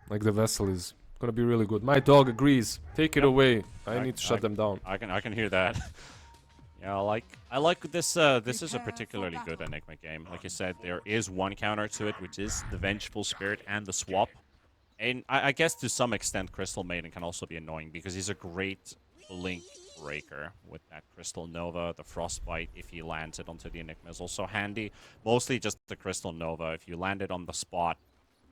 Like the vessel is gonna be really good. My dog agrees. Take it away. I need to shut them down. I can hear that. Yeah, I like this. This is a particularly good Enigma game. Like you said, there is one counter to it, which is the Vengeful Spirit and the swap. And I guess to some extent, Crystal Maiden can also be annoying because he's a great blink breaker with that Crystal Nova. The Frostbite, if he lands it onto the Enigma, is also handy. Mostly just the Crystal Nova. If you land it on the spot,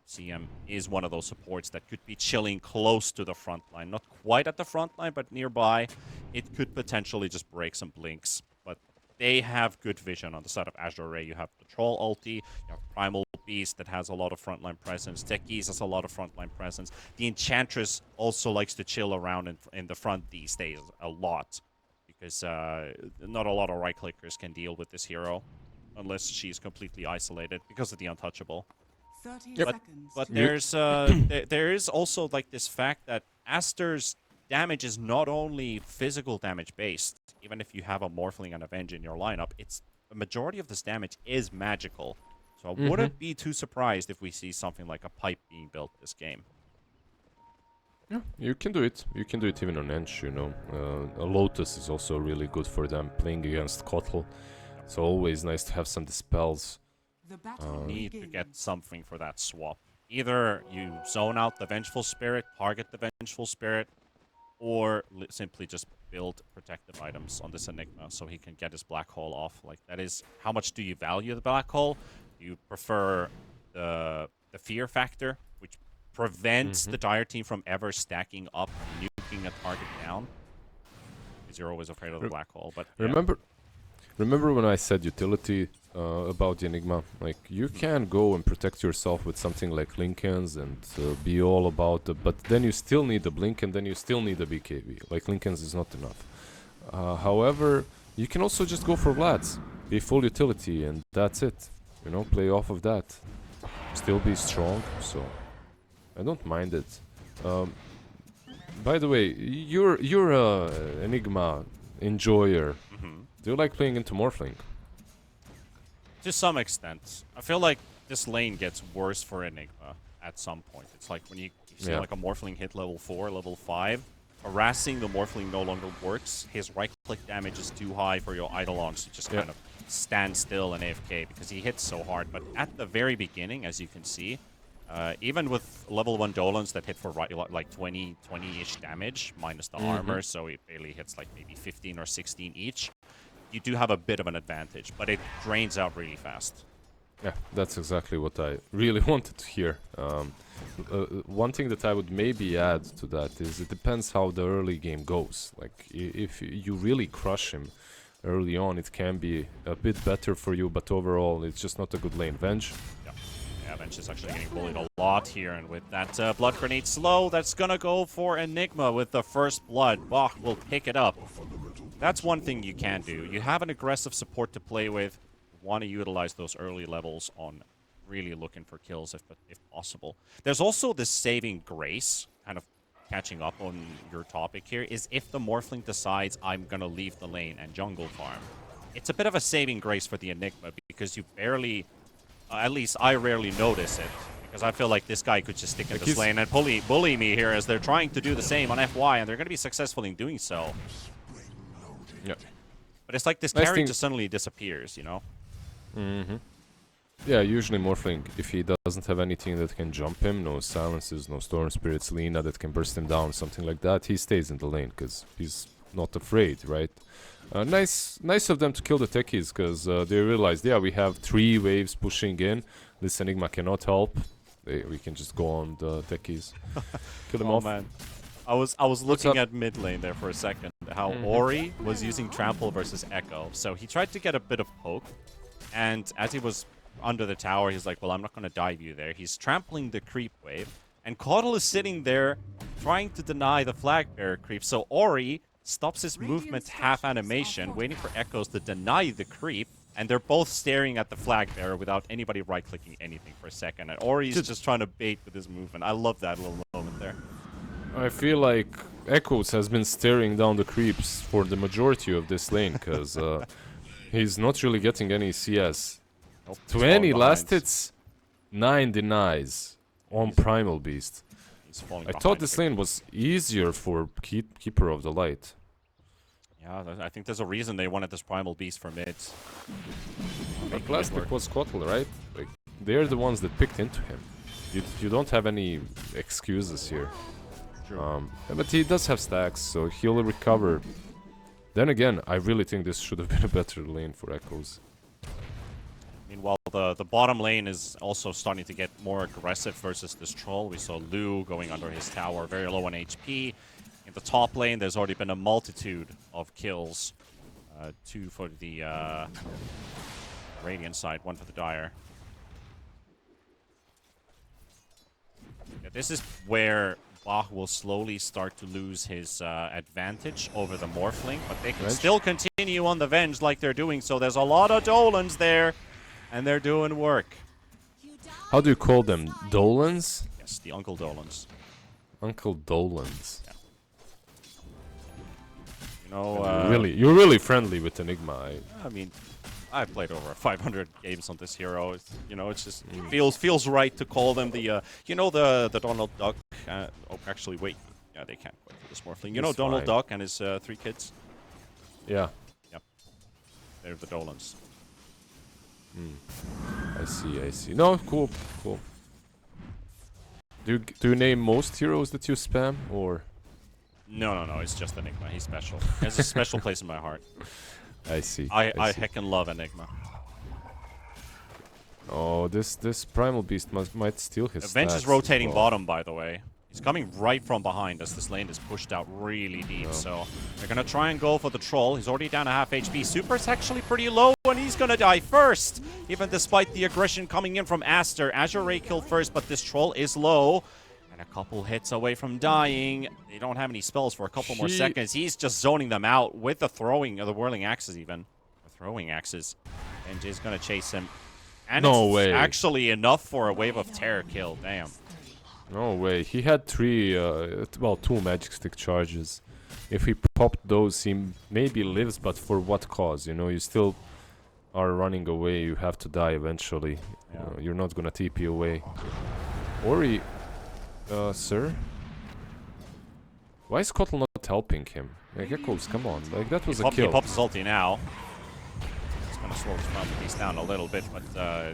CM is one of those supports that could be chilling close to the front line. Not quite at the front line, but nearby. It could potentially just break some blinks. But they have good vision on the side of Azure. You have the Troll ulti, you have Primal Beast that has a lot of frontline presence. Techies has a lot of frontline presence. The Enchantress also likes to chill around in the front these days a lot. Because not a lot of right-clickers can deal with this hero. Unless she's completely isolated because of the Untouchable. 30 But, seconds. but there's there is also like this fact that Aster's damage is not only physical damage based. Even if you have a Morphling and a Venge in your lineup, it's the majority of this damage is magical. So I wouldn't be too surprised if we see something like a pipe being built this game. Yeah, you can do it. You can do it even on Ench, you know. A Lotus is also really good for them playing against Kotl. It's always nice to have some dispels. The battle Need to begins. get something for that swap. Either you zone out the Vengeful Spirit, target the Vengeful Spirit, or simply just build protective items on this Enigma so he can get his Black Hole off. Like, that is, how much do you value the Black Hole? Do you prefer the fear factor, which prevents the Dire team from ever stacking up and nuking a target down? Because you're always afraid of the Black Hole. But yeah. Remember when I said utility about the Enigma? Like, you can go and protect yourself with something like Lincolns and be all about it, but then you still need a Blink and then you still need a BKB. Like, Lincolns is not enough. However, you can also just go for Vlads, be full utility, and that's it. You know, play off of that. Still be strong, so I don't mind it. By the way, you're a Enigma enjoyer. Do you like playing into Morphling? To some extent. I feel like this lane gets worse for Enigma at some point. It's like when you see like a Morphling hit level 4, level 5, harassing the Morphling no longer works. His right-click damage is too high for your Eidolons to just kind of stand still and AFK because he hits so hard. But at the very beginning, as you can see, even with level 1 Dolans that hit for like 20-ish damage, minus the armor, so it barely hits like maybe 15 or 16 each, you do have a bit of an advantage, but it drains out really fast. Yeah, that's exactly what I really wanted to hear. One thing that I would maybe add to that is it depends how the early game goes. Like, if you really crush him early on, it can be a bit better for you, but overall, it's just not a good lane. Venge? Yeah, Venge is actually getting bullied a lot here, and with that Blood Grenade slow, that's gonna go for Enigma with the first blood. Bach will pick it up. That's one thing you can do. You have an aggressive support to play with. You want to utilize those early levels on really looking for kills if possible. There's also this saving grace, kind of catching up on your topic here, is if the Morphling decides I'm going to leave the lane and jungle farm. It's a bit of a saving grace for the Enigma because you barely, at least I rarely notice it. Because I feel like this guy could just stick in this lane and bully me here as they're trying to do the same on FY, and they're going to be successful in doing so. Yeah. But it's like this carry just suddenly disappears, you know? Yeah, usually Morphling, if he doesn't have anything that can jump him, no silences, no Storm Spirits, Lina that can burst him down, something like that, he stays in the lane, because he's not afraid, right? Nice of them to kill the techies, because they realized, yeah, we have 3 waves pushing in, this Enigma cannot help, we can just go on the techies, kill them off. Man. I was looking at mid lane there for a second, how Ori was using Trample versus Echo. So he tried to get a bit of poke, and as he was under the tower, he's like, well, I'm not going to dive you there. He's trampling the creep wave, and Caudle is sitting there trying to deny the flag bearer creep. So Ori stops his movement half animation, waiting for Echoes to deny the creep, and they're both staring at the flag bearer without anybody right-clicking anything for a second. And Ori's just trying to bait with his movement. I love that little moment there. I feel like Echoes has been staring down the creeps for the majority of this lane, because he's not really getting any CS. Nope, 20 last hits, 9 denies on Primal Beast. He's falling I behind thought a this bit. lane was easier for Keeper of the Light. Yeah, I think there's a reason they wanted this Primal Beast for mid. But last pick was Kotl, right? Like, they're the ones that picked into him. You don't have any excuses here. True. But he does have stacks, so he'll recover. Then again, I really think this should have been a better lane for Echoes. Meanwhile, the bottom lane is also starting to get more aggressive versus this troll. We saw Lu going under his tower, very low on HP. In the top lane, there's already been a multitude of kills. 2 for the Radiant side, 1 for the Dire. Yeah, this is where Bach will slowly start to lose his advantage over the Morphling, but they can still continue on the Venge like they're doing, so there's a lot of Dolans there, and they're doing work. How do you call them? Dolans? Yes, the Uncle Dolans. Uncle Dolans. You know, You're really friendly with Enigma. I mean, I've played over 500 games on this hero. It's, you know, it's just it feels right to call them the you know, the Donald Duck. Oh, actually, wait. Yeah, they can't quite do this Morphling. You know, It's Donald fine. Duck and his 3 kids. Yeah, They're the Dolans. I see. No, cool. Do you name most heroes that you spam, or? No. It's just Enigma. He's special. He has a special place in my heart. I see. I see. heckin' love Enigma. Oh, this Primal Beast might steal his Avenge is stats rotating as well. bottom, by the way. He's coming right from behind as this lane is pushed out really deep. So they're going to try and go for the troll. He's already down to half HP. Super's actually pretty low, and he's going to die first. Even despite the aggression coming in from Aster. Azure Ray killed first, but this troll is low. And a couple hits away from dying. They don't have any spells for a couple more seconds. He's just zoning them out with the throwing, or the whirling axes even. The throwing axes. And Jay's going to chase him. And No it's way. actually enough for a wave of terror kill. Damn. No way. He had 2 magic stick charges. If he popped those, he maybe lives, but for what cause? You know, you still are running away. You have to die eventually. Yeah. You're not gonna TP away. Ori, sir? Why is Kotl not helping him? Like, Echoes, come on. Like, that was a He kill. pops his ulti now. It's going to slow this Primal Beast down a little bit, but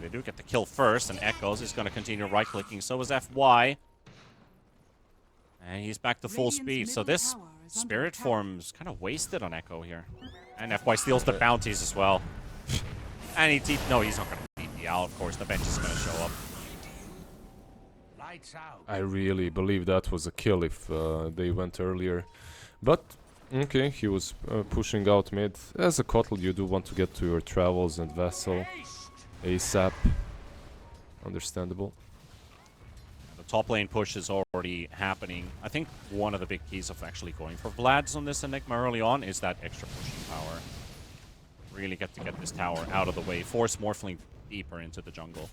they do get the kill first, and Echoes is going to continue right-clicking. So is FY. And he's back to full speed. So this Spirit form's kind of wasted on Echo here. And FY steals the bounties as well. And he no, he's not going to TP out. Of course, the bench is going to show up. I really believe that was a kill if they went earlier. But, okay, he was pushing out mid. As a Kotl, you do want to get to your travels and vessel ASAP. Understandable. The top lane push is already happening. I think one of the big keys of actually going for Vlads on this Enigma early on is that extra pushing power. Really get this tower out of the way. Force Morphling deeper into the jungle.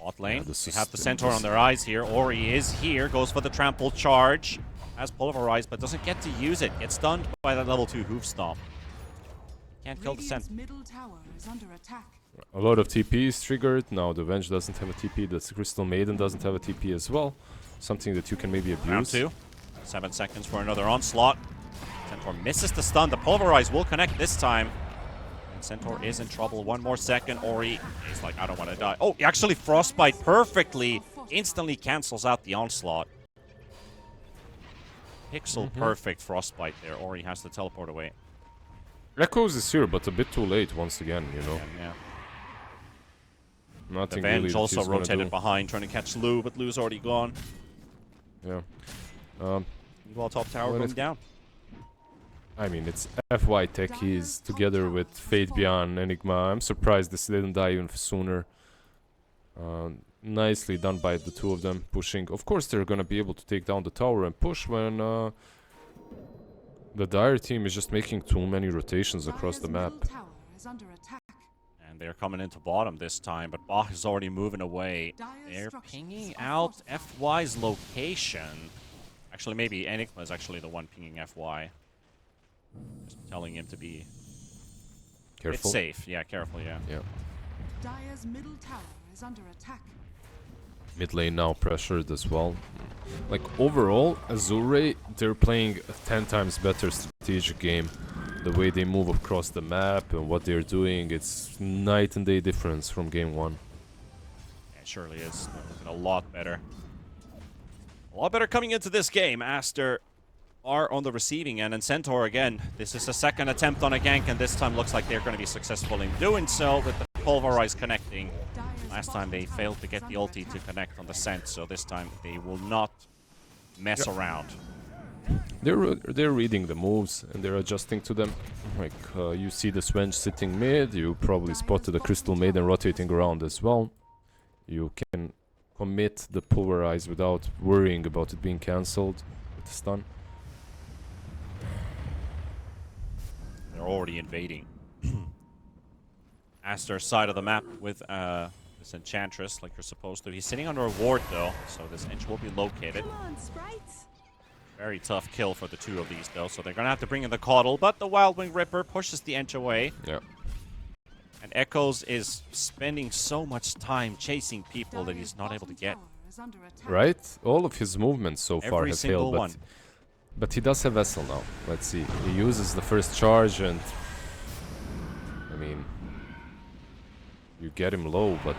Bot lane, they have the Centaur on their eyes here. Ori is here, goes for the trample charge. Has pulverized, but doesn't get to use it. Gets stunned by that level 2 hoof stomp. Can't kill the Centaur. middle tower is under attack. A lot of TP is triggered. Now the Venge doesn't have a TP. The Crystal Maiden doesn't have a TP as well. Something that you can maybe abuse. Round 2. 7 seconds for another onslaught. Centaur misses the stun. The pulverize will connect this time. And Centaur is in trouble. 1 more second. Ori is like, I don't want to die. Oh, he actually Frostbite perfectly. Instantly cancels out the onslaught. Pixel perfect Frostbite there. Ori has to teleport away. Echoes is here, but a bit too late once again, you know. And, yeah. The Nothing really Venge that also he's gonna rotated do. behind, trying to catch Lu, but Lu's already gone. Yeah. Meanwhile, top tower Well, going it- down. I mean, it's FY Techies together with Fate Beyond Enigma. I'm surprised this didn't die even sooner. Nicely done by the two of them, pushing. Of course, they're gonna be able to take down the tower and push when the Dire team is just making too many rotations across the map. Middle tower is under attack. And they're coming into bottom this time, but Bach is already moving away. They're pinging out FY's location. Actually, maybe Enigma is actually the one pinging FY. Just telling him to be Careful. safe. Yeah, careful, yeah. Yeah. Dire's middle tower is under attack. Mid lane now pressured as well. Like overall, Azure, they're playing a 10 times better strategic game. The way they move across the map and what they're doing, it's night and day difference from game 1. Yeah, it surely is. They're looking a lot better. A lot better coming into this game. Aster are on the receiving end, and Centaur again. This is a second attempt on a gank, and this time looks like they're going to be successful in doing so with the Pulverize connecting. Last time they failed to get the ulti to connect on the scent, so this time they will not mess around. They're reading the moves and they're adjusting to them. Like you see the Swenge sitting mid, you probably spotted the Crystal Maiden rotating around as well. You can commit the Pulverize without worrying about it being cancelled with the stun. They're already invading. Aster's side of the map with this Enchantress like you're supposed to. He's sitting under a ward though, so this Ench will be located. Very tough kill for the two of these though, so they're gonna have to bring in the Caudle, but the Wild Wing Ripper pushes the Ench away. Yeah. And Echoes is spending so much time chasing people that he's not able to get. Right? All of his movements so far Every have single failed, one. but he does have Vessel now. Let's see. He uses the first charge and I mean you get him low, but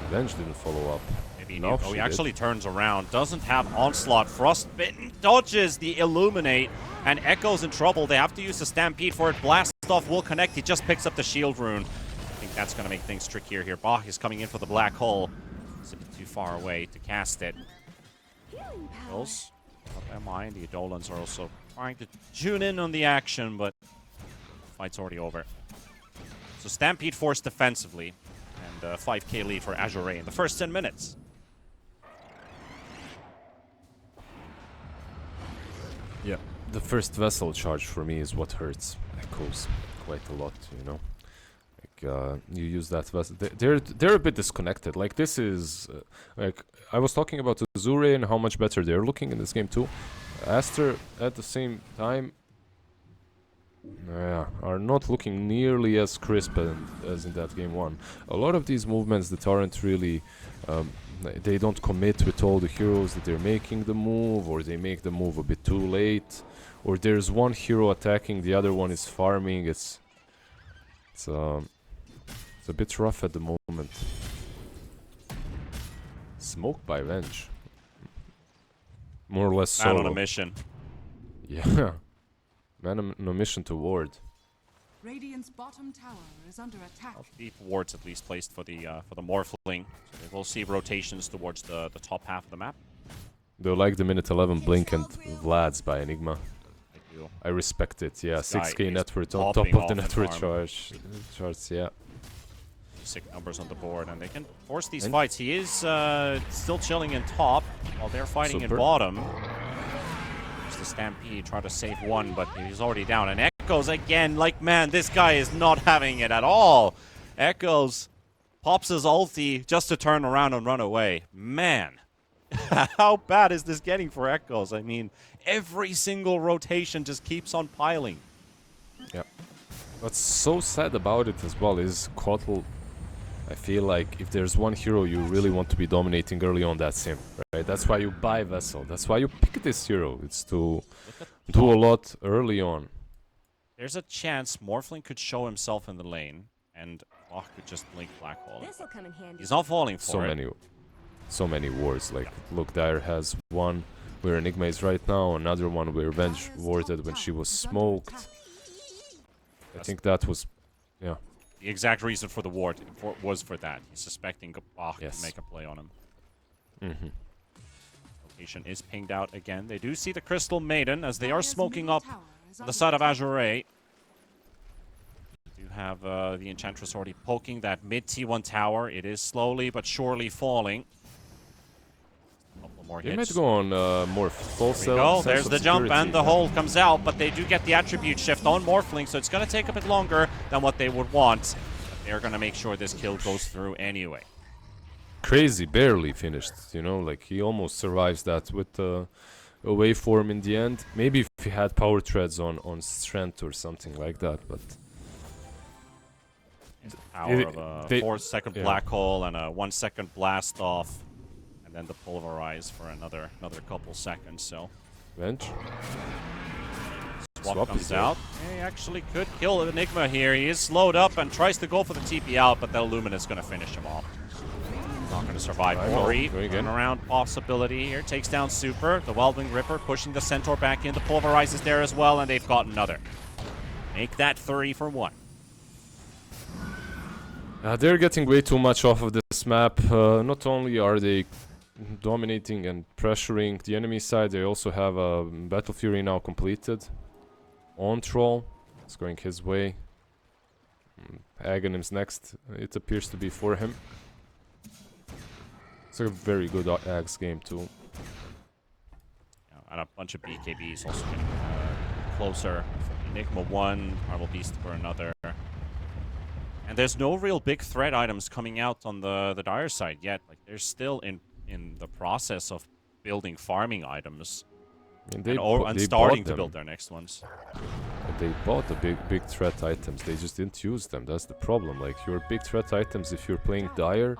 Venge didn't follow up. Maybe No, he she actually turns around, doesn't have Onslaught. Frostbitten dodges the Illuminate, and Echo's in trouble. They have to use the Stampede for it. Blast off will connect. He just picks up the Shield Rune. I think that's going to make things trickier here. Bach is coming in for the Black Hole. It's a bit too far away to cast it. Hills, keep in mind, the Eidolons are also trying to tune in on the action, but the fight's already over. So Stampede forced defensively, and 5k lead for Azure in the first 10 minutes. Yeah. The first Vessel charge for me is what hurts Echoes quite a lot, you know. Like you use that Vessel. They're a bit disconnected. Like this is like I was talking about Azure and how much better they're looking in this game too. Aster at the same time are not looking nearly as crisp as in that game 1. A lot of these movements that aren't really they don't commit with all the heroes that they're making the move, or they make the move a bit too late, or there's one hero attacking, the other one is farming. It's a bit rough at the moment. Smoke by Venge. More or less Man solo. on a mission. Yeah. Man on a mission to ward. Radiant's bottom tower is under attack. Deep wards at least placed for the Morphling. So we'll see rotations towards the top half of the map. Though like the minute 11 blink and Vlad's by Enigma. I do. I respect it, yeah. This guy 6k is net worth on popping top of the off net in worth farm. charts, yeah. Sick numbers on the board, and they can force these fights. He is still chilling in top while they're fighting in Super. bottom. There's the Stampede, try to save one, but he's already down. And Echoes again, like, man, this guy is not having it at all. Echoes pops his ulti just to turn around and run away. Man, how bad is this getting for Echoes? I mean, every single rotation just keeps on piling. Yeah. What's so sad about it as well is Caudle. I feel like if there's one hero you really want to be dominating early on, that's him, right? That's why you buy Vessel. That's why you pick this hero. It's to do a lot early on. There's a chance Morphling could show himself in the lane, and Bach could just blink Black Hole. This'll come in handy. He's not falling for So many wards. Like, look, Dire has one where Enigma is right now, another one where Venge warded when she was smoked. I think that was, yeah. The exact reason for the ward was for that. He's suspecting Bach Yes. to make a play on him. Mm-hmm. Location is pinged out again. They do see the Crystal Maiden as they are smoking up on the side of Azure. You do have the Enchantress already poking that mid T1 tower. It is slowly but surely falling. Couple more They hits. might go on more full There we go. There's the jump, and the yeah. hole comes out, but they do get the attribute shift on Morphling, so it's going to take a bit longer than what they would want. But they're going to make sure this kill goes through anyway. Crazy, barely finished, you know, like he almost survives that with a waveform in the end. Maybe if he had power treads on strength or something like that, but Power of a 4-second black hole and a 1-second blast off. And then the pulverize for another couple seconds. So Venge. Swap comes is there. out. He actually could kill Enigma here. He is slowed up and tries to go for the TP out, but the Luminous going to finish him off. Not going to survive. Ori, turnaround possibility here. Takes down Super. The Wildwing Ripper pushing the Centaur back in. The Pulverize is there as well, and they've got another. Make that 3 for 1. They're getting way too much off of this map. Not only are they dominating and pressuring the enemy side, they also have a Battle Fury now completed. On Troll. It's going his way. Aghanim's next. It appears to be for him. It's a very good Ags game too. And a bunch of BKBs also getting closer. Enigma 1, Primal Beast for another. And there's no real big threat items coming out on the Dire side yet. Like they're still in the process of building farming items. And starting to build their next ones. They bought the big threat items, they just didn't use them. That's the problem. Like your big threat items, if you're playing Dire,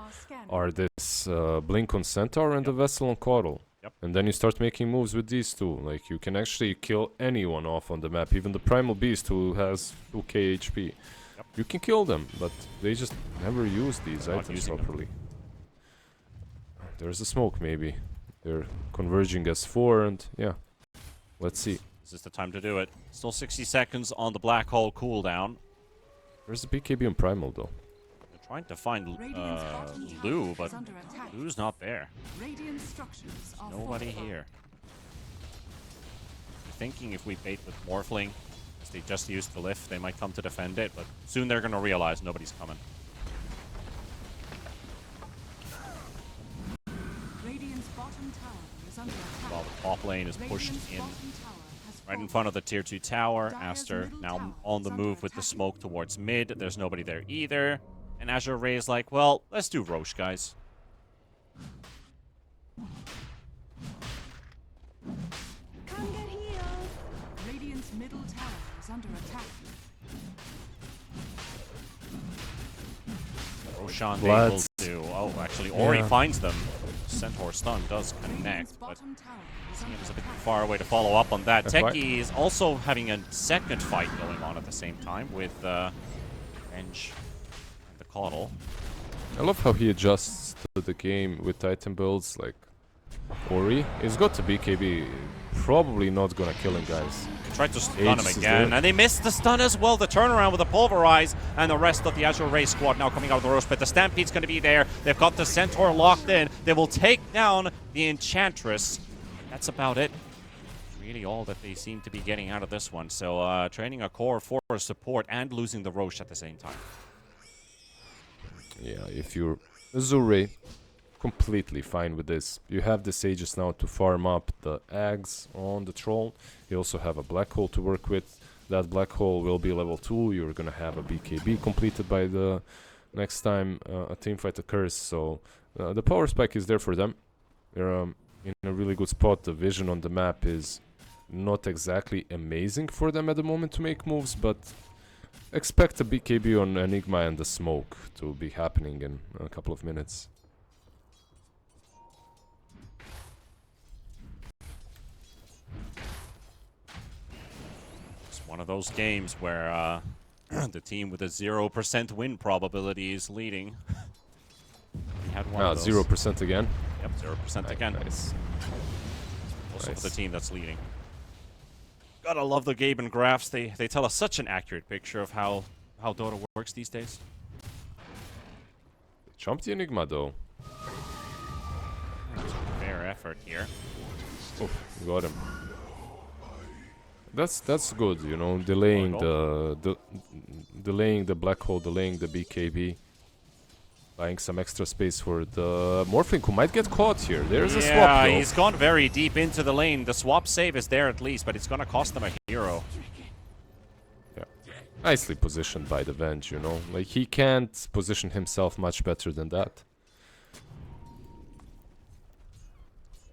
are this Blink on Centaur and the Vessel on Coddle. Yep. And then you start making moves with these two. Like you can actually kill anyone off on the map, even the Primal Beast who has 2k HP. Yep. You can kill them, but they just never use these items properly. There's a smoke maybe. They're converging as 4 and yeah. Let's see. This is the time to do it. Still 60 seconds on the black hole cooldown. Where's the BKB on Primal though? They're trying to find Lou, but Lou's not there. Nobody here. I'm thinking if we bait with Morphling, as they just used the lift, they might come to defend it, but soon they're going to realize nobody's coming. While the top lane is pushed in right in front of the tier 2 tower. Aster now on the move with the smoke towards mid. There's nobody there either. And Azure Ray is like, well, let's do Roche, guys. Come get healed. Radiant's middle tower is under attack. Roshan able to... Oh, actually, Ori finds them. Centaur stun does connect, but seems a bit far away to follow up on that. Techie is also having a second fight going on at the same time with Venge and the Coddle. I love how he adjusts to the game with Titan builds, like Ori. He's got the BKB, probably not gonna kill him, guys. They tried to stun him again, and they missed the stun as well. The turnaround with the Pulverize, and the rest of the Azure Ray squad now coming out of the Roche pit. The Stampede's going to be there. They've got the Centaur locked in. They will take down the Enchantress. That's about it. Really all that they seem to be getting out of this one. So training a core for support and losing the Roche at the same time. Yeah, if you're Azure, completely fine with this. You have the Sages now to farm up the Ags on the Troll. You also have a Black Hole to work with. That Black Hole will be level 2. You're gonna have a BKB completed by the next time a teamfight occurs. So the power spike is there for them. They're in a really good spot. The vision on the map is not exactly amazing for them at the moment to make moves, but expect a BKB on Enigma and the smoke to be happening in a couple of minutes. It's one of those games where the team with a 0% win probability is leading. We had one of those. 0% again? Yep, 0% again. Nice. Also for the team that's leading. Gotta love the Gaben graphs. They tell us such an accurate picture of how Dota works these days. Jump the Enigma though. Fair effort here. Oh, got him. That's good, you know, delaying delaying the black hole, delaying the BKB, buying some extra space for the Morphling who might get caught here. There's a swap though. Yeah, he's gone very deep into the lane. The swap save is there at least, but it's gonna cost them a hero. Yeah, nicely positioned by the Venge, you know, like he can't position himself much better than that.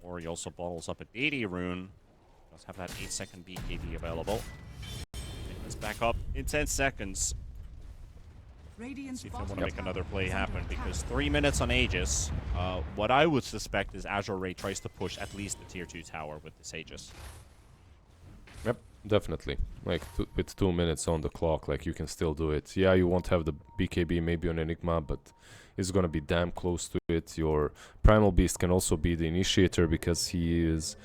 Or he also bottles up a 80 rune. Does have that 8-second BKB available. Let's back up in 10 seconds. Radiant's See if they bottom want to make tower another play is under happen, attack. because 3 minutes on Aegis. What I would suspect is Azure Ray tries to push at least the tier 2 tower with this Aegis. Yep, definitely. Like, with 2 minutes on the clock, like, you can still do it. Yeah, you won't have the BKB maybe on Enigma, but it's gonna be damn close to it. Your Primal Beast can also be the initiator because he is,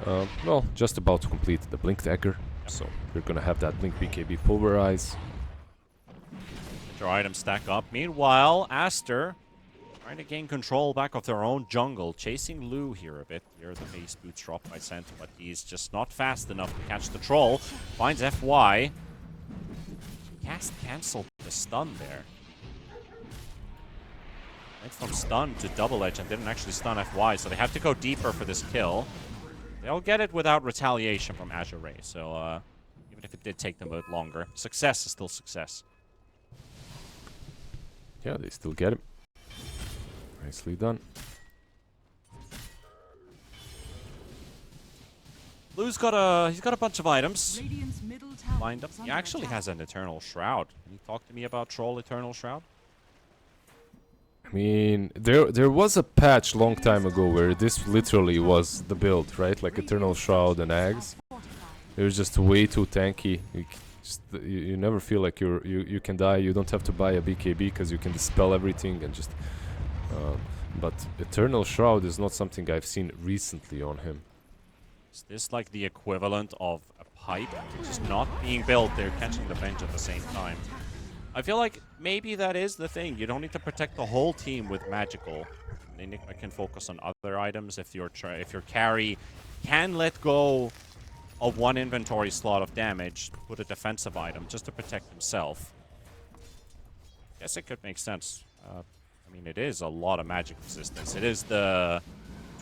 well, just about to complete the Blink Dagger. So, you're gonna have that Blink BKB pulverize. Their items stack up. Meanwhile, Aster trying to gain control back of their own jungle, chasing Lu here a bit. Here the base boots drop by Scent, but he's just not fast enough to catch the troll. Finds FY. Cast canceled the stun there. Went from stun to double edge and didn't actually stun FY, so they have to go deeper for this kill. They'll get it without retaliation from Azure Ray, so even if it did take them a bit longer, success is still success. Yeah, they still get him. Nicely done. Lu's got a bunch of items Radiant's middle tower lined up. is He under actually attack. has an Eternal Shroud. Can you talk to me about Troll Eternal Shroud? I mean, there was a patch long time ago where this literally was the build, right? Like Eternal Shroud and Ags. It was just way too tanky. You never feel like you can die. You don't have to buy a BKB because you can dispel everything and just. But Eternal Shroud is not something I've seen recently on him. Is this like the equivalent of a pipe, which is not being built? They're catching the bench at the same time. I feel like maybe that is the thing. You don't need to protect the whole team with magical. Enigma can focus on other items. If your carry can let go of one inventory slot of damage, put a defensive item just to protect himself. Guess it could make sense. I mean, it is a lot of magic resistance. It is the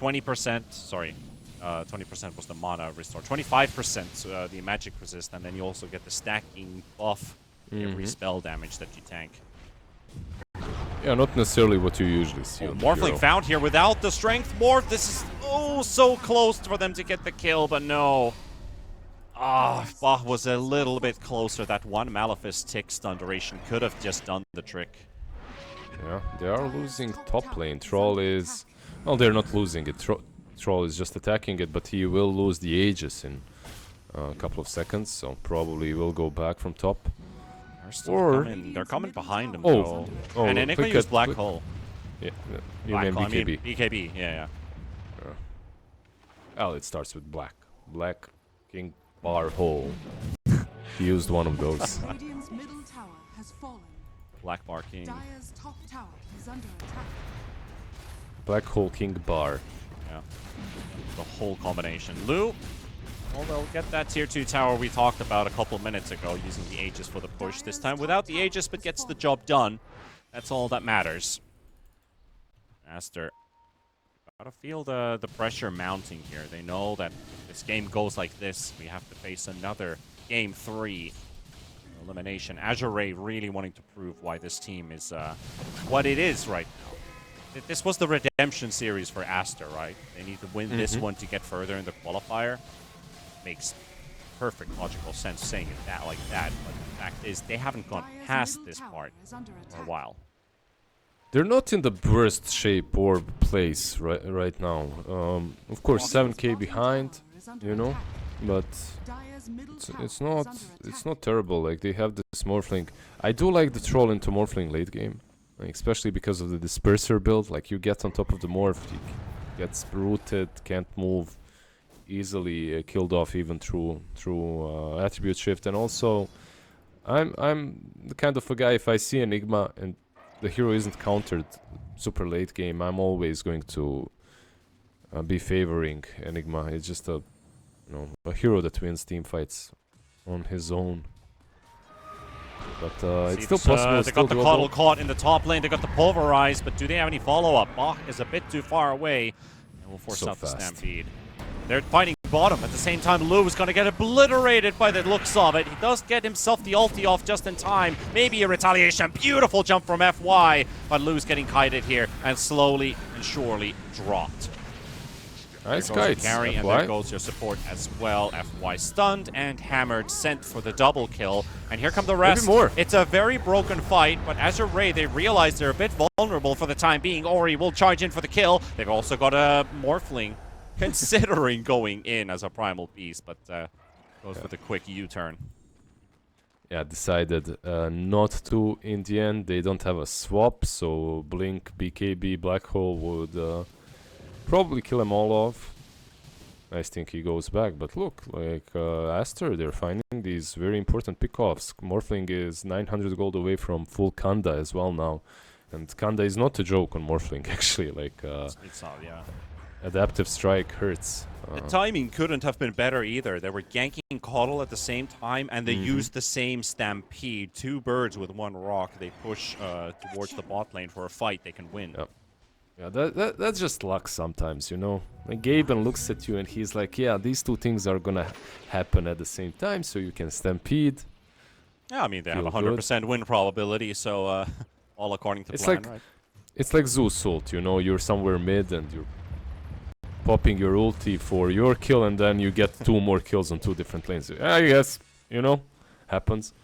20%. Sorry, 20% was the mana restore. 25% the magic resist, and then you also get the stacking buff. Every spell damage that you tank. Yeah, not necessarily what you usually see on the Morphling hero. found here without the strength morph. This is so close for them to get the kill, but no. Bah was a little bit closer. That one Malefice tick stun duration could have just done the trick. Yeah, they are losing top lane. Troll is... Well, they're not losing it. Troll is just attacking it, but he will lose the Aegis in a couple of seconds, so probably will go back from top. They're coming behind him, Oh, though. And Enigma used Black Hole. Yeah, you Black mean Hole, BKB. BKB, yeah. Oh, it starts with black. Black King Bar Hole. He used one of those. Radiant's middle tower has fallen. Black Bar King. Dire's top tower is under attack. Black Hole King Bar. Yeah. The whole combination. Lu, well, they'll get that tier 2 tower we talked about a couple minutes ago, using the Aegis for the push. This time without the Aegis, but gets the job done. That's all that matters. Aster. Gotta feel the pressure mounting here. They know that if this game goes like this, we have to face another game 3 elimination. Azure Ray really wanting to prove why this team is what it is right now. This was the redemption series for Aster, right? They need to win this one to get further in the qualifier. Makes perfect logical sense saying it that like that, but the fact is they haven't gone past this part for a while. They're not in the worst shape or place right now. Of course, 7k behind, you know, but it's not terrible. Like, they have this Morphling. I do like the Troll into Morphling late game, like, especially because of the Disperser build. Like, you get on top of the Morph, he gets rooted, can't move, easily killed off even through attribute shift. And also, I'm the kind of a guy, if I see Enigma and the hero isn't countered super late game, I'm always going to be favoring Enigma. It's just a hero that wins team fights on his own. But it's still possible. They got the Coddle caught in the top lane. They got the Pulverize, but do they have any follow-up? Bach is a bit too far away, and will force out the Stampede. They're fighting bottom. At the same time, Lu is going to get obliterated by the looks of it. He does get himself the ulti off just in time. Maybe a retaliation. Beautiful jump from FY, but Lu's getting kited here and slowly and surely dropped. Nice There goes your kites. carry, and FY. there goes your support as well. FY stunned and hammered, sent for the double kill. And here come the rest. more. It's a very broken fight, but Azure Ray, they realize they're a bit vulnerable for the time being. Ori will charge in for the kill. They've also got a Morphling considering going in as a Primal Beast, but goes with a quick U-turn. Yeah, decided not to in the end. They don't have a swap, so Blink, BKB, Black Hole would probably kill them all off. I think he goes back, but look, like Aster, they're finding these very important pickoffs. Morphling is 900 gold away from full Kanda as well now. And Kanda is not a joke on Morphling, actually. Like, It's not, yeah. adaptive strike hurts. The timing couldn't have been better either. They were ganking Coddle at the same time, and they used the same Stampede. Two birds with one rock. They push towards the bot lane for a fight they can win. Yep. Yeah, that's just luck sometimes, you know. Like Gaben looks at you and he's like, yeah, these two things are gonna happen at the same time, so you can Stampede. Yeah, I mean, they have Feel a 100% win probability, so all according to It's plan, like right? It's like Zeus ult, you know, you're somewhere mid and you're popping your ulti for your kill and then you get two more kills on two different lanes. I guess, you know, happens.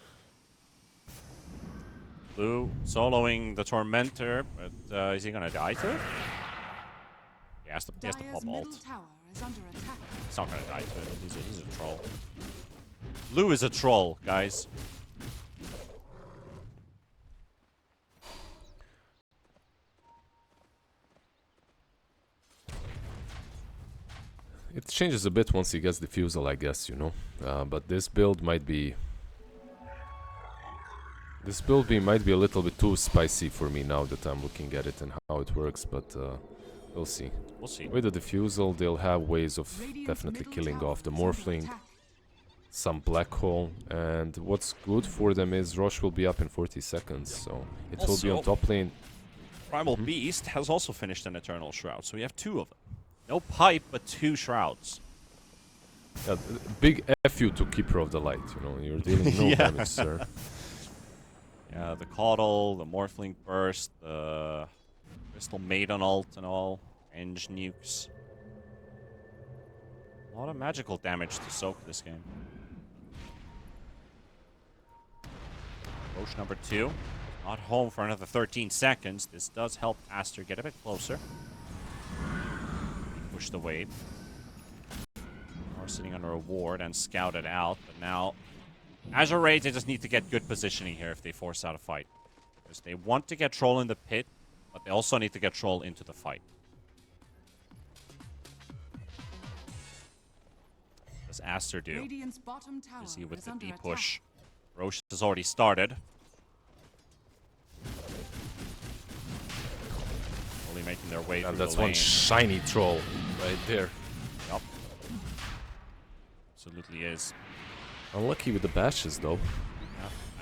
Blue soloing the Tormentor, but is he gonna die to it? He has to Dire's pop middle ult. tower is under attack. He's not gonna die to it. He's a troll. Blue is a troll, guys. It changes a bit once he gets Diffusal, I guess, you know. But this build might be... This build might be a little bit too spicy for me now that I'm looking at it and how it works, but we'll see. We'll see. With the Diffusal, they'll have ways of Radiant's definitely middle killing tower off the is under Morphling, attack. some Black Hole, and what's good for them is Rosh will be up in 40 seconds, so it will be on Also- top lane. Primal Beast has also finished an Eternal Shroud, so we have two of them. No pipe, but two shrouds. Big F you to Keeper of the Light, you know, you're dealing no Yeah. damage, sir. Yeah, the Coddle, the Morphling Burst, the Crystal Maiden ult and all. Eng nukes. A lot of magical damage to soak this game. Roche number 2. Not home for another 13 seconds. This does help Aster get a bit closer. Push the wave. Are sitting under a ward and scouted out, but now Azure Raids, they just need to get good positioning here if they force out a fight. Because they want to get Troll in the pit, but they also need to get Troll into the fight. What does Aster do? Radiant's bottom tower Is he with is the under deep attack. push? Roche has already started. Only making their way And through that's the lane. one shiny troll right there. Yup. Absolutely is. Unlucky with the bashes, though.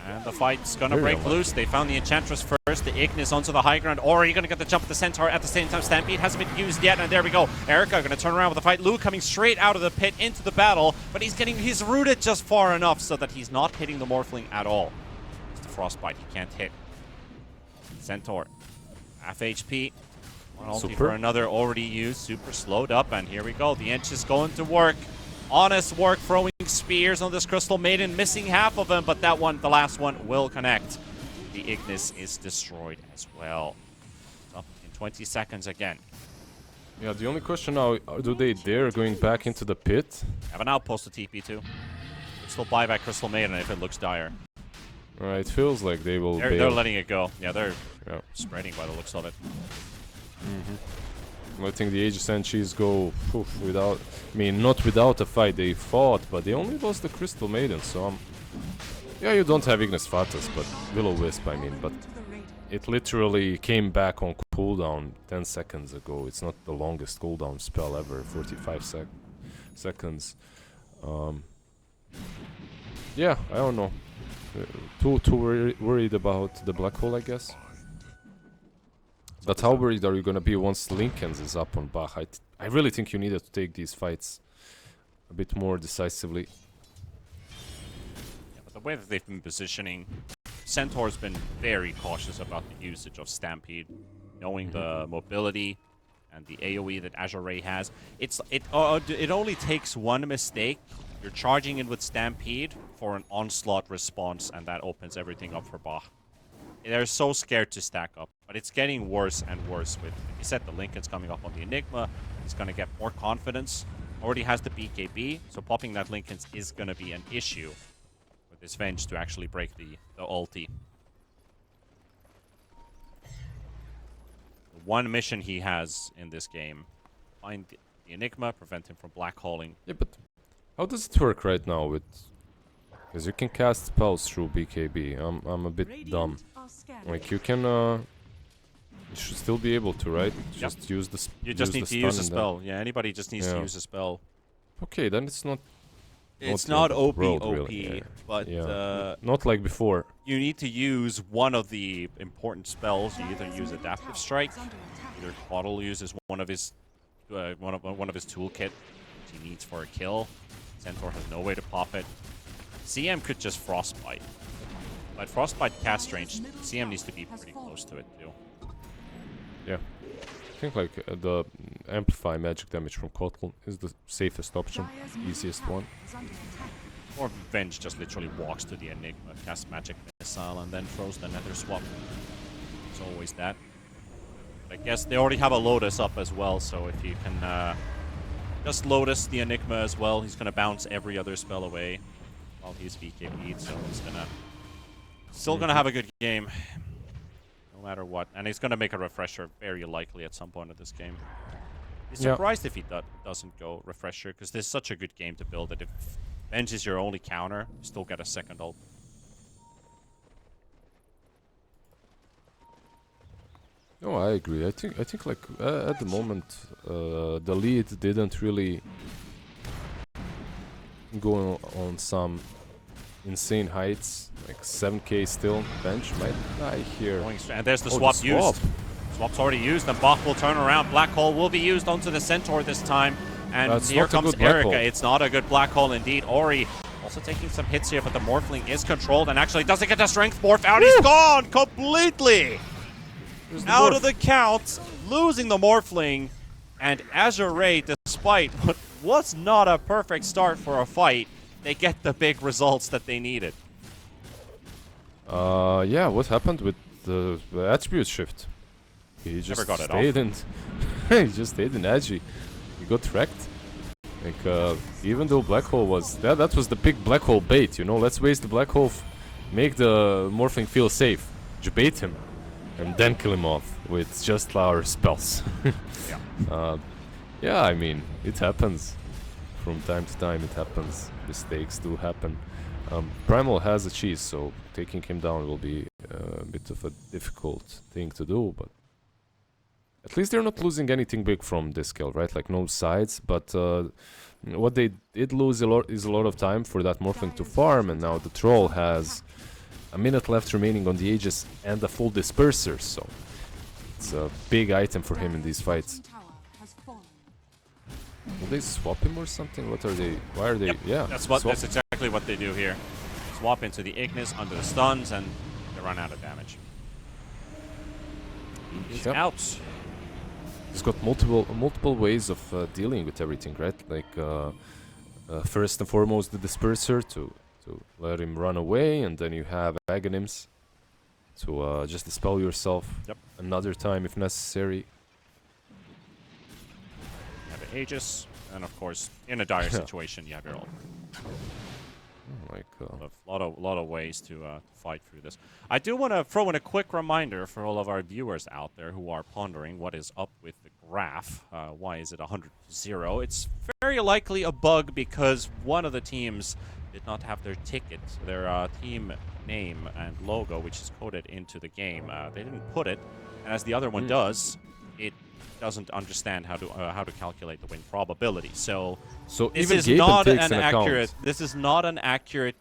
And the fight's gonna Very break unlucky. loose. They found the Enchantress first. The Ignis onto the high ground. Ori gonna get the jump at the Centaur at the same time. Stampede hasn't been used yet, and there we go. Erica gonna turn around with the fight. Lu coming straight out of the pit into the battle, but he's rooted just far enough so that he's not hitting the Morphling at all. It's the Frostbite. He can't hit. Centaur. Half HP. One ulti Super. for another already used. Super slowed up, and here we go. The Ench is going to work. Honest work throwing spears on this Crystal Maiden, missing half of them, but that one, the last one, will connect. The Ignis is destroyed as well. Up in 20 seconds again. Yeah, the only question now, do they dare going back into the pit? Have an outpost to TP too. Still buy back Crystal Maiden if it looks dire. It feels like they will They're bail. letting it go. Yeah, they're Yeah. spreading by the looks of it. Letting the Aegis and Cheese go without... I mean, not without a fight. They fought, but they only lost the Crystal Maiden, so... yeah, you don't have Ignis Fatus, but Will-O-Wisp, I mean, but... To the Radiant. It literally came back on cooldown 10 seconds ago. It's not the longest cooldown spell ever, 45 seconds. Yeah, I don't know. Too worried about the Black Hole, I guess. But how worried are you gonna be once Lincolns is up on Bach? I really think you needed to take these fights a bit more decisively. Yeah, but the way that they've been positioning, Centaur's been very cautious about the usage of Stampede, knowing the mobility and the AoE that Azure Ray has. It only takes one mistake. You're charging in with Stampede for an onslaught response, and that opens everything up for Bach. They're so scared to stack up, but it's getting worse and worse. With, like you said, the Lincoln's coming up on the Enigma. He's going to get more confidence. Already has the BKB, so popping that Lincoln's is going to be an issue with this Venge to actually break the ulti. The one mission he has in this game, find the Enigma, prevent him from black holing. Yeah, but how does it work right now with... Because you can cast spells through BKB. I'm a bit dumb. Like, you can... you should still be able to, right? Just use the You just need to use a spell. Yeah, anybody just needs to use a spell. Okay, then it's not... It's not OP, really. but not like before. you need to use one of the important spells. You either use Adaptive Strike, either Quaddle uses one of his toolkit, which he needs for a kill. Centaur has no way to pop it. CM could just Frostbite, but Frostbite cast range. CM needs to be pretty close to it too. Yeah. I think like the amplify magic damage from Quaddle is the safest option, easiest one. Or Venge just literally walks to the Enigma, casts magic missile, and then throws the Nether Swap. It's always that. I guess they already have a Lotus up as well, so if you can just Lotus the Enigma as well, he's gonna bounce every other spell away while he's VKP'd, so he's gonna still gonna have a good game. No matter what. And he's going to make a refresher very likely at some point of this game. Be surprised if he doesn't go refresher, because this is such a good game to build that if Venge is your only counter, you still get a second ult. No, I agree. I think like at the moment the lead didn't really go on some insane heights, like 7k still. Bench might die here. And there's the swap used. Swap's already used, and Bach will turn around. Black hole will be used onto the Centaur this time. And That's here not a comes good black Erica. hole. It's not a good black hole indeed. Ori also taking some hits here, but the Morphling is controlled and actually doesn't get the strength morph out. He's gone completely out of the count, losing the Morphling. And Azure Ray, despite what was not a perfect start for a fight, they get the big results that they needed. Yeah, what happened with the attribute shift? He just Never got it stayed off. in. He just stayed in Agi. He got wrecked. Like, even though black hole was that was the big black hole bait. You know, let's waste the black hole, make the Morphling feel safe, just bait him, and then kill him off with just our spells. Yeah, I mean, it happens. From time to time it happens. Mistakes do happen. Primal has a cheese, so taking him down will be a bit of a difficult thing to do, but at least they're not losing anything big from this kill, right? Like no sides, but what they did lose is a lot of time for that Morphling to farm, and now the Troll has a minute left remaining on the Aegis and a full Disperser, so it's a big item for him in these fights. Will they swap him or something? What are they? Why are they? Yep, Yeah, that's exactly what they do here. Swap into the Ignis under the stuns, and they run out of damage. He's out. He's got multiple ways of dealing with everything, right? Like first and foremost the Disperser to let him run away, and then you have Aghanim's to just dispel yourself another time if necessary. Aegis, and of course, in a dire situation, you have your ult. Like A lot of ways to fight through this. I do want to throw in a quick reminder for all of our viewers out there who are pondering what is up with the graph. Why is it 100-0? It's very likely a bug because one of the teams did not have their ticket, their team name and logo, which is coded into the game. They didn't put it, and as the other one does, it doesn't understand how to calculate the win probability. So this even is Gaben not takes an an accurate. account. This is not an accurate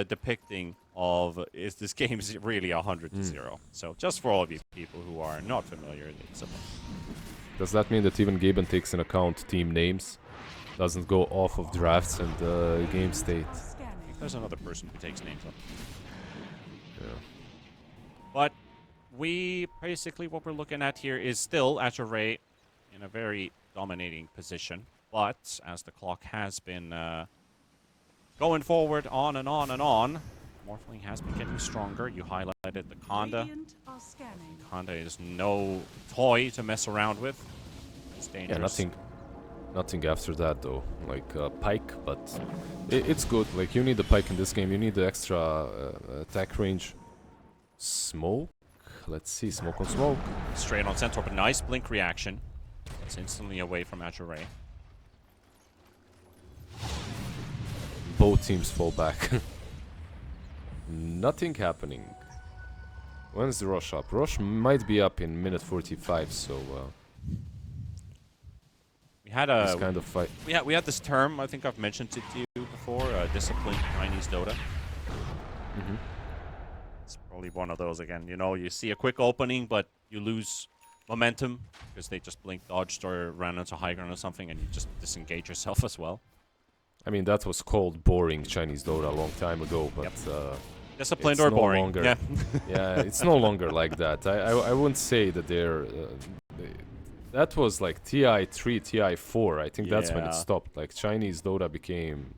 depicting of is this game is really 100-0. So just for all of you people who are not familiar, it's a does that mean that even Gaben takes in account team names, doesn't go off of drafts and game state? I think there's another person who takes names up. Yeah. But we basically what we're looking at here is still Azure Ray in a very dominating position. But as the clock has been going forward on and on and on, Morphling has been getting stronger. You highlighted the Conda. Radiant are scanning. Conda is no toy to mess around with. It's dangerous. Yeah, nothing after that though. Like Pike, but it's good. Like you need the Pike in this game. You need the extra attack range. Smoke. Let's see. Smoke on smoke. Straight on Centaur, but nice blink reaction. It's instantly away from Azure. Both teams fall back. Nothing happening. When's the Rosh up? Rosh might be up in minute 45, so We had this a kind of fight. we had this term. I think I've mentioned it to you before. Disciplined Chinese Dota. Mhm. It's probably one of those again. You know, you see a quick opening, but you lose momentum because they just blink dodged or ran into high ground or something, and you just disengage yourself as well. I mean, that was called boring Chinese Dota a long time ago, but Disciplined it's or no boring. longer- Yeah. yeah, it's no longer like that. I wouldn't say that they're. That was like TI3, TI4. I think that's when Yeah. it stopped. Like Chinese Dota became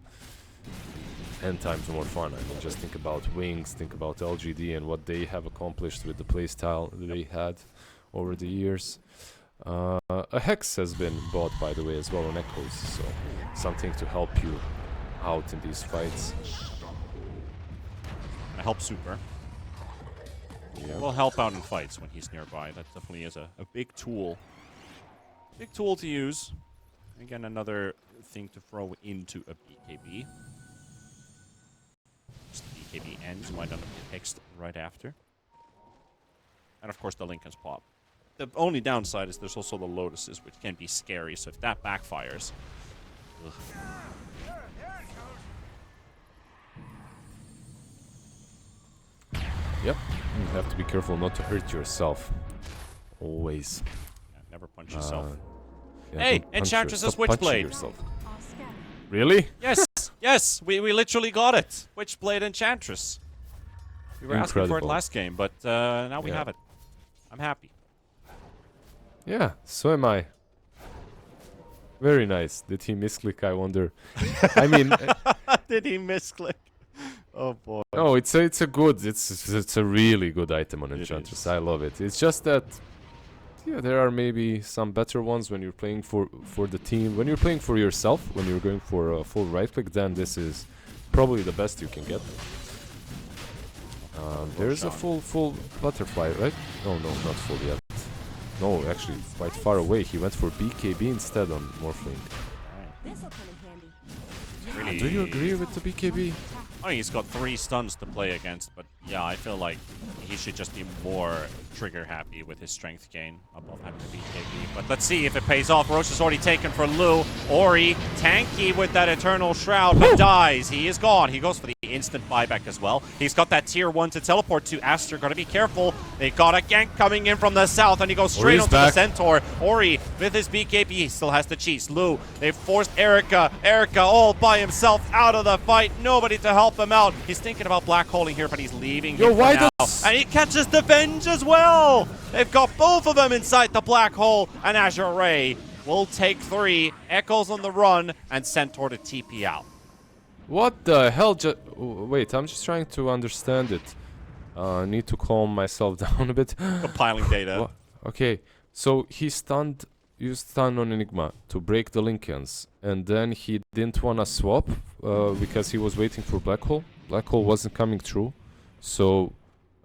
10 times more fun. I mean, just think about Wings, think about LGD and what they have accomplished with the playstyle that they had over the years. A Hex has been bought, by the way, as well on Echoes, so something to help you out in these fights. Gonna help Super. Yeah. Will help out in fights when he's nearby. That definitely is a big tool. Big tool to use. Again, another thing to throw into a BKB. Just the BKB ends, might end up text right after. And of course the Lincoln's pop. The only downside is there's also the Lotuses, which can be scary, so if that backfires... Ugh. Yep. You have to be careful not to hurt yourself. Always. Yeah, never punch yourself. Yeah, Hey, don't punch Enchantress yourself. is Witchblade. Punching yourself. Are scanning. Really? Yes, yes, we literally got it. Witchblade Enchantress. We were asking for it Incredible. last game, but now we Yeah. have it. I'm happy. Yeah, so am I. Very nice. Did he misclick, I wonder? I mean, Did he misclick? Oh boy. no, it's a good, it's a really good item on It Enchantress. is. I love it. It's just that, yeah, there are maybe some better ones when you're playing for the team. When you're playing for yourself, when you're going for a full right click, then this is probably the best you can get. There's a full butterfly, right? Oh no, not full yet. No, actually, quite far away. He went for BKB instead on Morphling. This'll come in handy. Really, Do you agree with the BKB? I mean, he's got 3 stuns to play against, but yeah, I feel like he should just be more trigger happy with his strength gain above having the BKB. But let's see if it pays off. Roche is already taken for Lu. Ori, tanky with that Eternal Shroud, but dies. He is gone. He goes for the instant buyback as well. He's got that tier 1 to teleport to. Aster, gotta be careful. They got a gank coming in from the south, and he goes straight Ori's onto the back. Centaur. Ori with his BKB, he still has the cheese. Lu, they forced Erica. Erica all by himself out of the fight. Nobody to help him out. He's thinking about black holing here, but he's leaving Yo, him for why now. does- And he catches the Venge as well. They've got both of them inside the black hole, and Azure Ray will take 3. Echoes on the run, and Centaur to TP out. What the hell? Wait, I'm just trying to understand it. I need to calm myself down a bit. Compiling data. Wha- Okay, so he used stun on Enigma to break the Lincolns, and then he didn't wanna swap because he was waiting for Black Hole. Black Hole wasn't coming through, so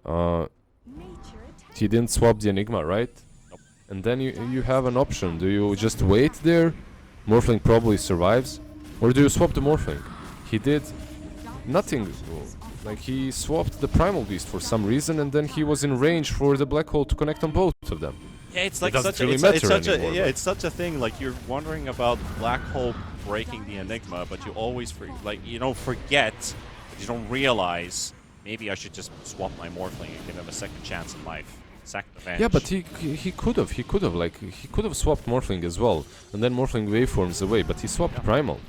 Nature attack. he didn't swap the Enigma, right? Nope. And then you have an option. Do you just wait there? Morphling probably survives, or do you swap the Morphling? He did nothing. Like he swapped the Primal Beast for some reason, and then he was in range for the Black Hole to connect on both of them. Yeah, it's It like doesn't such a, really it's, matter it's such a anymore, yeah, but- it's such a thing. Like you're wondering about black hole breaking the Enigma, but you always you don't forget, but you don't realize. Maybe I should just swap my Morphling and give him a second chance in life. Sack the Venge. Yeah, but he could have swapped Morphling as well, and then Morphling waveforms away, but he swapped Primal.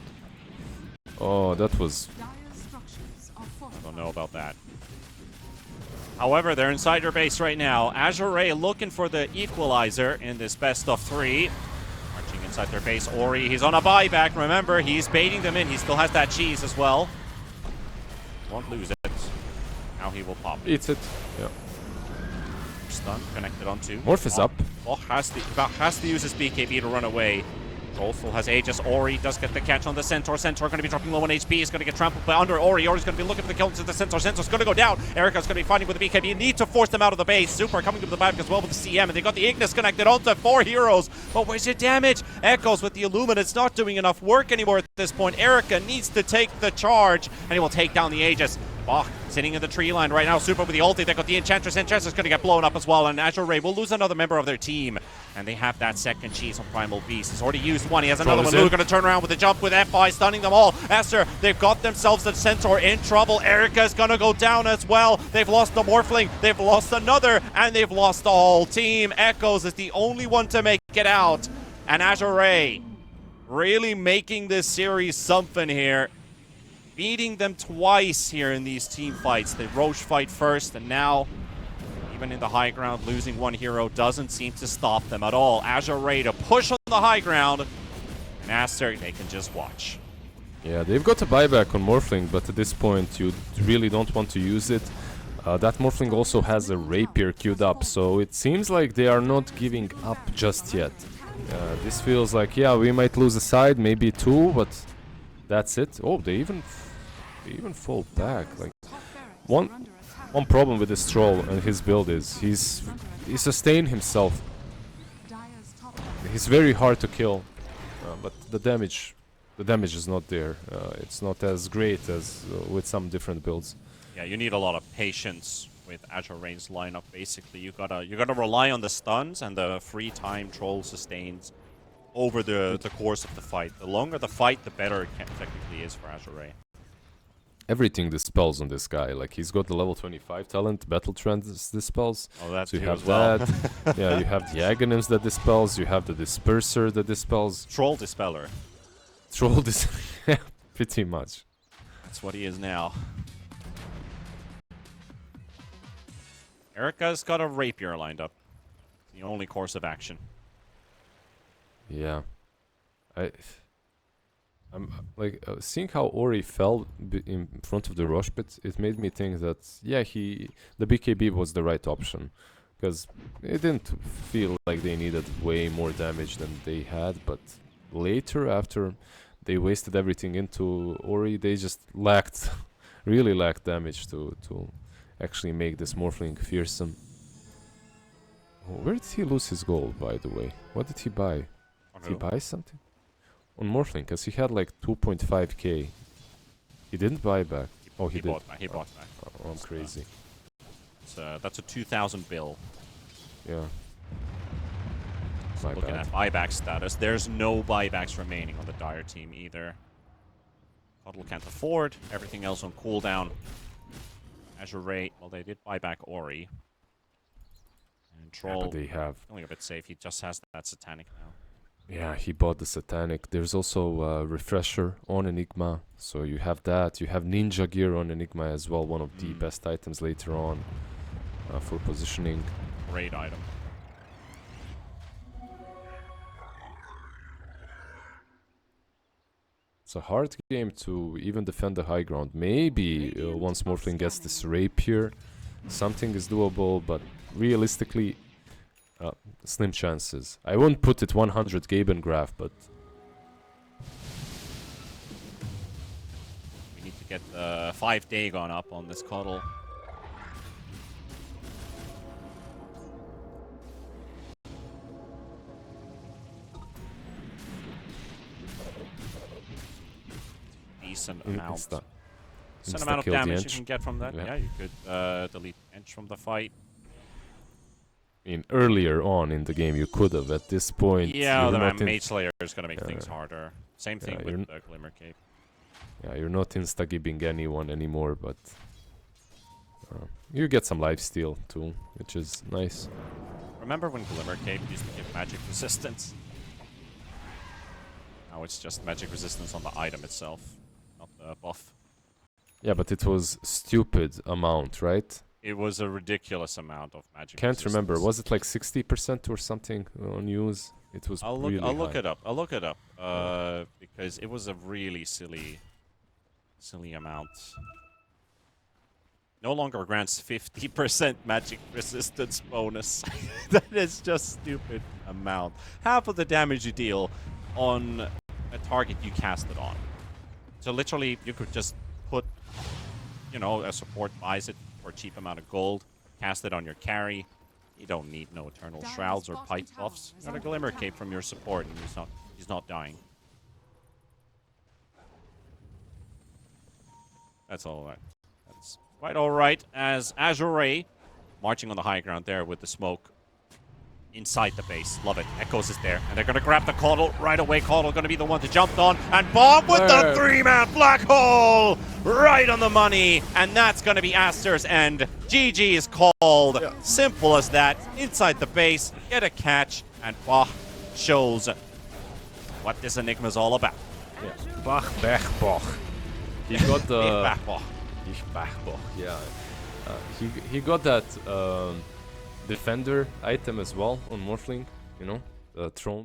Oh, that was Dire structures are I fortified. don't know about that. However, they're inside your base right now. Azure Ray looking for the equalizer in this best of 3. inside their base. Ori, he's on a buyback. Remember, he's baiting them in. He still has that cheese as well. Won't lose it. Now he will pop. Eats it. Yeah. Stun connected on two. Morph is up. Bach has to use his BKB to run away. Troll still has Aegis. Ori does get the catch on the Centaur. Centaur going to be dropping low on HP. He's going to get trampled by under Ori. Ori's going to be looking for the kill into the Centaur. Centaur's going to go down. Erica's going to be fighting with the BKB. You need to force them out of the base. Super coming to the back as well with the CM. And they got the Ignis connected onto 4 heroes. But where's your damage? Echoes with the Illumina. It's not doing enough work anymore at this point. Erica needs to take the charge. And he will take down the Aegis. Bach sitting in the tree line right now. Super with the ulti. They got the Enchantress. Enchantress going to get blown up as well. And Azure Ray will lose another member of their team. And they have that second cheese on Primal Beast. He's already used one. He has another one. Lou going to turn around with a jump with FI, stunning them all. Aster, they've got themselves the Centaur in trouble. Erica's going to go down as well. They've lost the Morphling. They've lost another. And they've lost the whole team. Echoes is the only one to make it out. And Azure Ray really making this series something here. Beating them twice here in these team fights. The Roche fight first, and now, even in the high ground, losing one hero doesn't seem to stop them at all. Azure Ray to push on the high ground, and Aster, they can just watch. Yeah, they've got a buyback on Morphling, but at this point you really don't want to use it. That Morphling also has a Rapier queued up, so it seems like they are not giving up just yet. This feels like, yeah, we might lose a side, maybe two, but that's it. Oh, they even fall back. Like one problem with this troll and his build is he sustained himself. He's very hard to kill, but the damage is not there. It's not as great as with some different builds. Yeah, you need a lot of patience with Azure Ray's lineup. Basically, you gotta rely on the stuns and the free time troll sustains over the course of the fight. The longer the fight, the better it technically is for Azure Ray. Everything dispels on this guy. Like, he's got the level 25 talent, Battle Trance dispels. Oh, that's so you too have as well. that. Yeah, you have the Aghanims that dispels. You have the Disperser that dispels. Troll Dispeller. Troll Yeah, pretty much. That's what he is now. Erica's got a Rapier lined up. The only course of action. Yeah. I'm like seeing how Ori fell in front of the Roche pit. It made me think that yeah, the BKB was the right option, because it didn't feel like they needed way more damage than they had. But later, after they wasted everything into Ori, they just really lacked damage to actually make this Morphling fearsome. Oh, where did he lose his gold, by the way? What did he buy? Did he buy something? On Morphling, because he had like 2.5k. He didn't buy back. Oh, he did. Bought back. He bought back. Oh, I'm crazy. That's a 2,000 bill. Yeah. Looking at buyback status, there's no buybacks remaining on the Dire team either. Huddle can't afford. Everything else on cooldown. Azure Ray, well, they did buy back Ori. And Troll, yeah, but they have feeling a bit safe. He just has that Satanic now. Yeah, he bought the Satanic. There's also a Refresher on Enigma. So you have that. You have Ninja Gear on Enigma as well. One of the best items later on for positioning. Great item. It's a hard game to even defend the high ground. Maybe once Morphling gets this Rapier, something is doable, but realistically, slim chances. I won't put it 100 Gaben graph, but we need to get the 5 Dagon up on this Cuddle. Decent amount. Decent amount of damage you can get from that. Yeah, you could delete Ench from the fight. Earlier on in the game you could have. At this point, yeah, the Mage Slayer is going to make things harder. Same thing with the Glimmer Cape. Yeah, you're not insta-gibbing anyone anymore, but you get some lifesteal too, which is nice. Remember when Glimmer Cape used to give magic resistance? Now it's just magic resistance on the item itself, not the buff. Yeah, but it was stupid amount, right? It was a ridiculous amount of magic Can't resistance. remember. Was it like 60% or something on use? It was I'll really look high. it up. I'll look it up. Because it was a really silly amount. No longer grants 50% magic resistance bonus. That is just stupid amount. Half of the damage you deal on a target you cast it on. So literally, you could just put, you know, a support buys it for a cheap amount of gold, cast it on your carry. You don't need no Eternal Shrouds or Pipe buffs. You got a Glimmer Cape from your support, and he's not dying. That's all right. That's quite all right. As Azure marching on the high ground there with the smoke inside the base. Love it. Echoes is there, and they're going to grab the Caudle right away. Caudle going to be the one to jump on, and Bomb with the 3-man black hole right on the money, and that's going to be Aster's end. GG is called. Yeah. Simple as that. Inside the base, get a catch, and Bach shows what this Enigma is all about. Yeah. Bach, Bach, Bach. He got the. Bach, Bach. Bach, yeah. He got that defender item as well on Morphling, you know, the throne.